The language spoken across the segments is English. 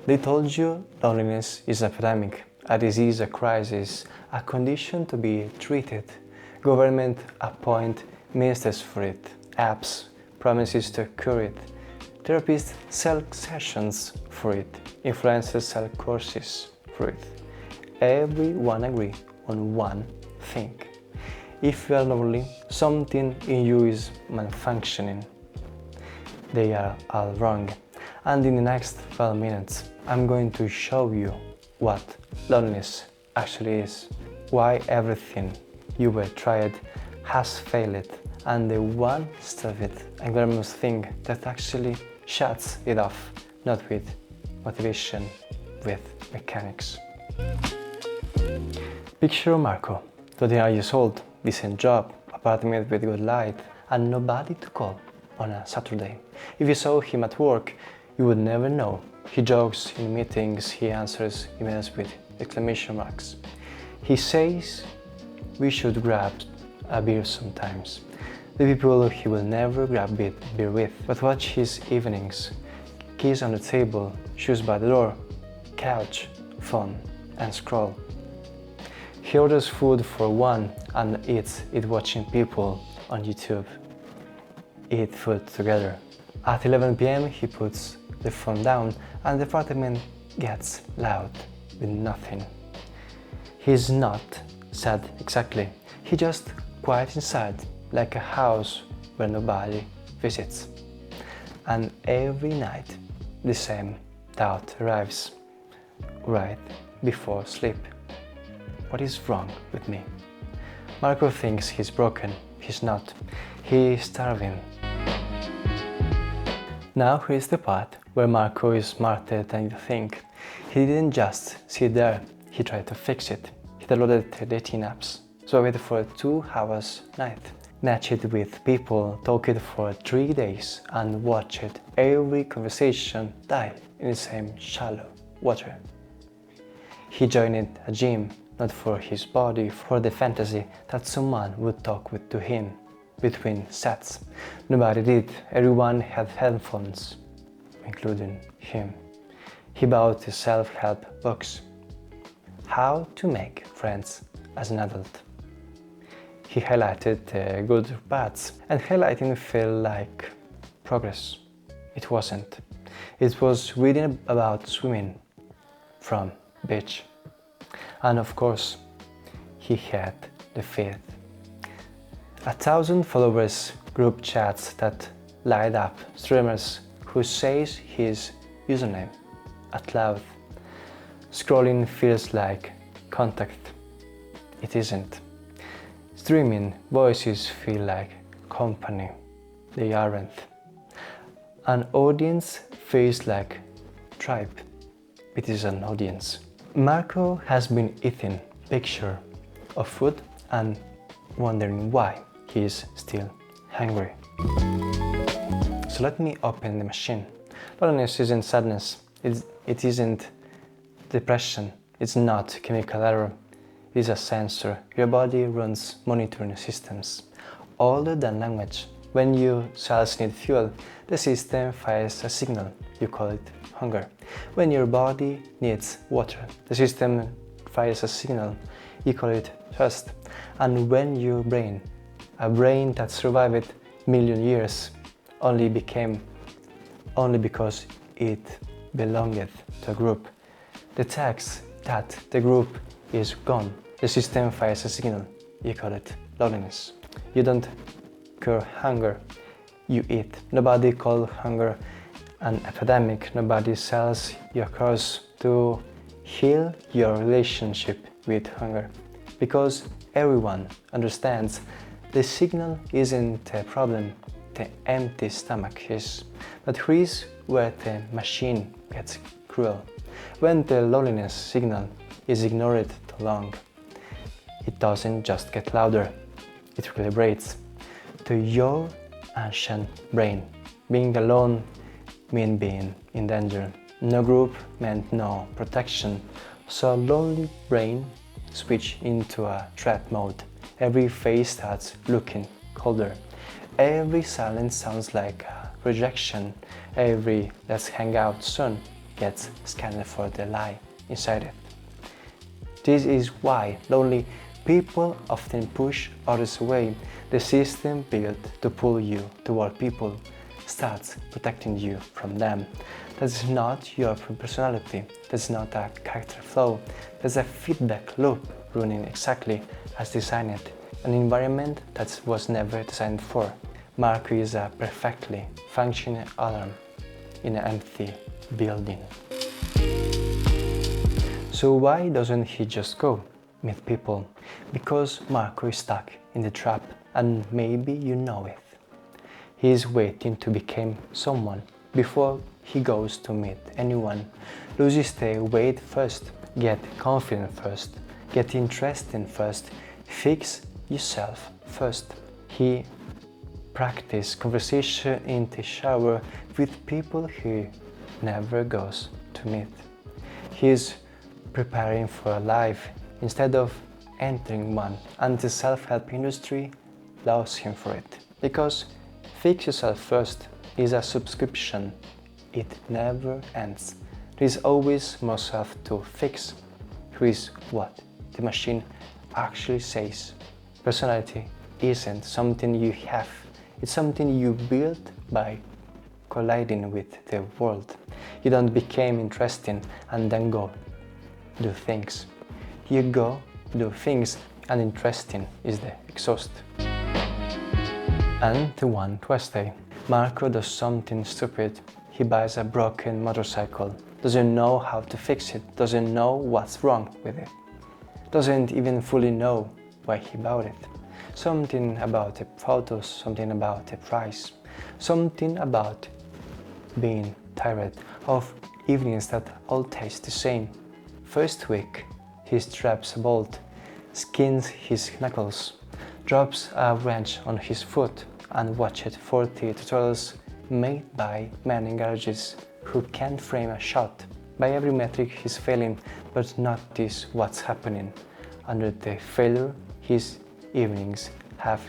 They told you loneliness is an epidemic, a disease, a crisis, a condition to be treated. Government appoint ministers for it, apps, promises to cure it. Therapists sell sessions for it, influencers sell courses for it. Everyone agree on one thing. If you are lonely, something in you is malfunctioning. They are all wrong. And in the next 12 minutes, I'm going to show you what loneliness actually is, why everything you were tried has failed, and the one stupid and glamorous thing that actually shuts it off, not with motivation, with mechanics. Picture Marco, 29 years old, decent job, apartment with good light, and nobody to call on a Saturday. If you saw him at work, you would never know. He jokes in meetings, he answers emails with exclamation marks. He says we should grab a beer sometimes. The people he will never grab beer with, but watch his evenings. Keys on the table, shoes by the door, couch, phone, and scroll. He orders food for one and eats it watching people on YouTube eat food together. At 11 p.m. he puts the phone down and the apartment gets loud with nothing. He's not sad exactly, he just quiet inside, like a house where nobody visits. And every night the same thought arrives, right before sleep. What is wrong with me? Marco thinks he's broken. He's not. He's starving. Now here's the part where Marco is smarter than you think. He didn't just sit there, he tried to fix it. He downloaded the dating apps, swiped for 2 hours a night, matched with people, talked for 3 days, and watched every conversation die in the same shallow water. He joined a gym, not for his body, for the fantasy that someone would talk to him between sets. Nobody did, everyone had headphones, including him. He bought his self-help books. How to make friends as an adult. He highlighted the good parts, and highlighting felt like progress. It wasn't. It was reading about swimming from beach. And of course, he had the faith. 1,000 followers, group chats that light up, streamers who says his username out loud. Scrolling feels like contact. It isn't. Streaming voices feel like company. They aren't. An audience feels like tribe. It is an audience. Marco has been eating picture of food and wondering why he is still hungry. So let me open the machine. Loneliness isn't sadness, it isn't depression, it's not chemical error, it is a sensor. Your body runs monitoring systems. Older than language. When your cells need fuel, the system fires a signal, you call it hunger. When your body needs water, the system fires a signal, you call it thirst. And when your brain, a brain that survived million years, only because it belonged to a group, detects that the group is gone, the system fires a signal, you call it loneliness. You don't cure hunger, you eat. Nobody calls hunger an epidemic. Nobody sells your course to heal your relationship with hunger. Because everyone understands the signal isn't a problem, the empty stomach is. But here's where the machine gets cruel. When the loneliness signal is ignored too long, it doesn't just get louder, it recalibrates. To your ancient brain, being alone meant being in danger. No group meant no protection. So lonely brain switch into a threat mode. Every face starts looking colder. Every silence sounds like a rejection. Every let's hang out soon gets scanned for the lie inside it. This is why lonely people often push others away. The system built to pull you toward people starts protecting you from them. That's not your personality, that's not a character flaw, that's a feedback loop running exactly as designed, an environment that was never designed for. Marco is a perfectly functioning alarm in an empty building. So why doesn't he just go meet people? Because Marco is stuck in the trap, and maybe you know it. He is waiting to become someone before he goes to meet anyone. Loses the weight first, get confident first, get interested first, fix yourself first. He practices conversation in the shower with people he never goes to meet. He is preparing for a life instead of entering one, and the self-help industry loves him for it. Because fix yourself first is a subscription. It never ends. There is always more self to fix. Here is what the machine actually says. Personality isn't something you have. It's something you build by colliding with the world. You don't become interesting and then go do things. You go do things, and interesting is the exhaust. And the one Tuesday, Marco does something stupid. He buys a broken motorcycle, doesn't know how to fix it, doesn't know what's wrong with it, doesn't even fully know why he bought it. Something about the photos, something about the price, something about being tired of evenings that all taste the same. First week, he straps a bolt, skins his knuckles, drops a wrench on his foot, and watched 40 tutorials made by men in garages who can't frame a shot. By every metric he's failing, but notice what's happening. Under the failure, his evenings have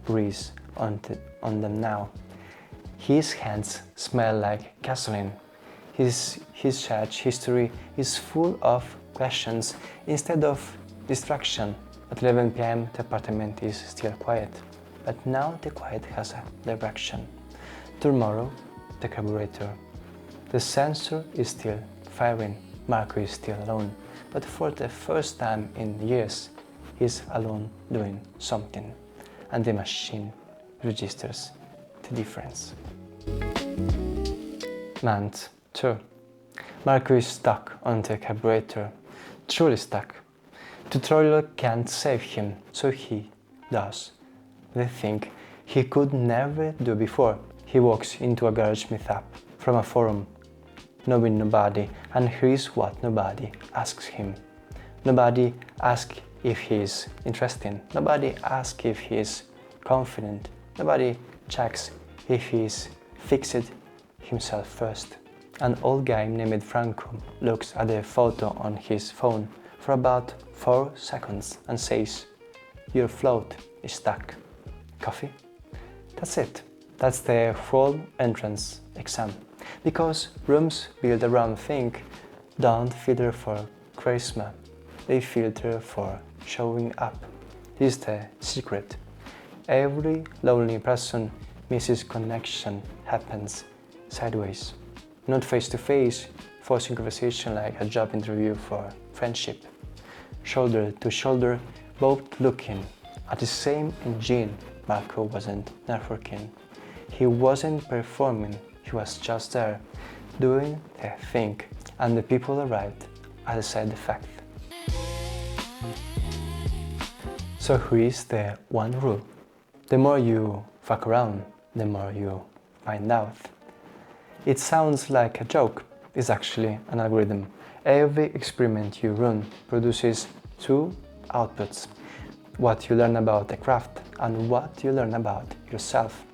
grease on them now. His hands smell like gasoline. His search history is full of questions instead of distraction. At 11 p.m. the apartment is still quiet, but now the quiet has a direction. Tomorrow, the carburetor. The sensor is still firing. Marco is still alone, but for the first time in years, he's alone doing something, and the machine registers the difference. Month 2. Marco is stuck on the carburetor, truly stuck. Tutorial can't save him, so he does the thing he could never do before. He walks into a garage meetup from a forum, knowing nobody, and here's what nobody asks him. Nobody asks if he is interesting. Nobody asks if he is confident. Nobody checks if he is fixed himself first. An old guy named Franco looks at the photo on his phone for about 4 seconds and says, "Your float is stuck. Coffee?" That's it. That's the whole entrance exam. Because rooms built around think don't filter for charisma, they filter for showing up. This is the secret. Every lonely person misses connection happens sideways, not face to face, forcing conversation like a job interview for friendship. Shoulder to shoulder, both looking at the same engine. Marco wasn't networking. He wasn't performing, he was just there, doing the thing, and the people arrived as a side effect. So here is the one rule. The more you fuck around, the more you find out. It sounds like a joke. It's actually an algorithm. Every experiment you run produces 2 outputs. What you learn about the craft and what you learn about yourself.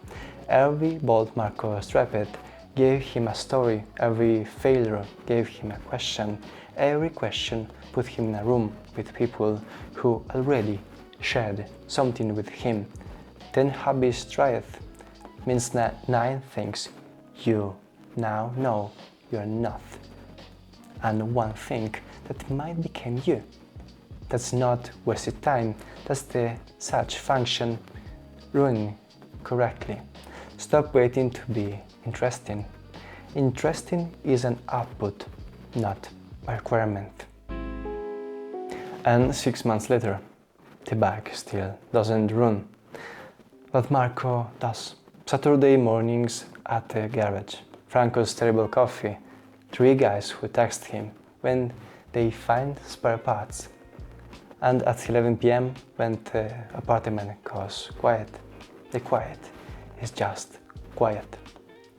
Every bolt Marco strapped gave him a story. Every failure gave him a question. Every question put him in a room with people who already shared something with him. 10 hobbies tried means 9 things you now know you're not and one thing that might become you. That's not wasted time, that's the such function running correctly. Stop waiting to be interesting. Interesting is an output, not a requirement. And 6 months later, the bike still doesn't run. But Marco does. Saturday mornings at the garage. Franco's terrible coffee. 3 guys who text him when they find spare parts. And at 11 p.m. when the apartment goes quiet. The quiet is just quiet.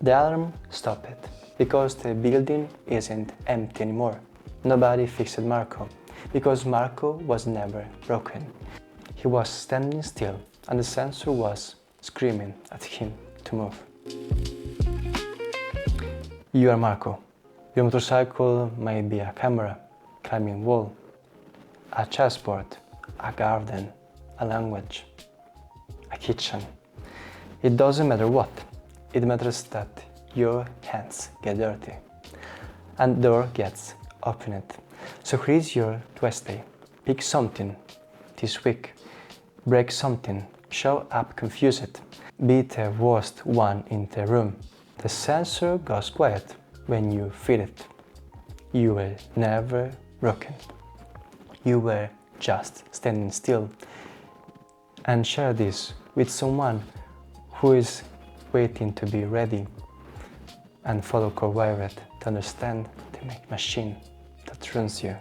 The alarm stopped because the building isn't empty anymore. Nobody fixed Marco because Marco was never broken. He was standing still and the sensor was screaming at him to move. You are Marco. Your motorcycle may be a camera, climbing wall, a chessboard, a garden, a language, a kitchen. It doesn't matter what. It matters that your hands get dirty and the door gets opened. So here's your Tuesday. Pick something this week. Break something. Show up confused. Be the worst one in the room. The sensor goes quiet when you feel it. You were never broken. You were just standing still. And share this with someone who is waiting to be ready. And follow CoreWired to understand the machine that runs you.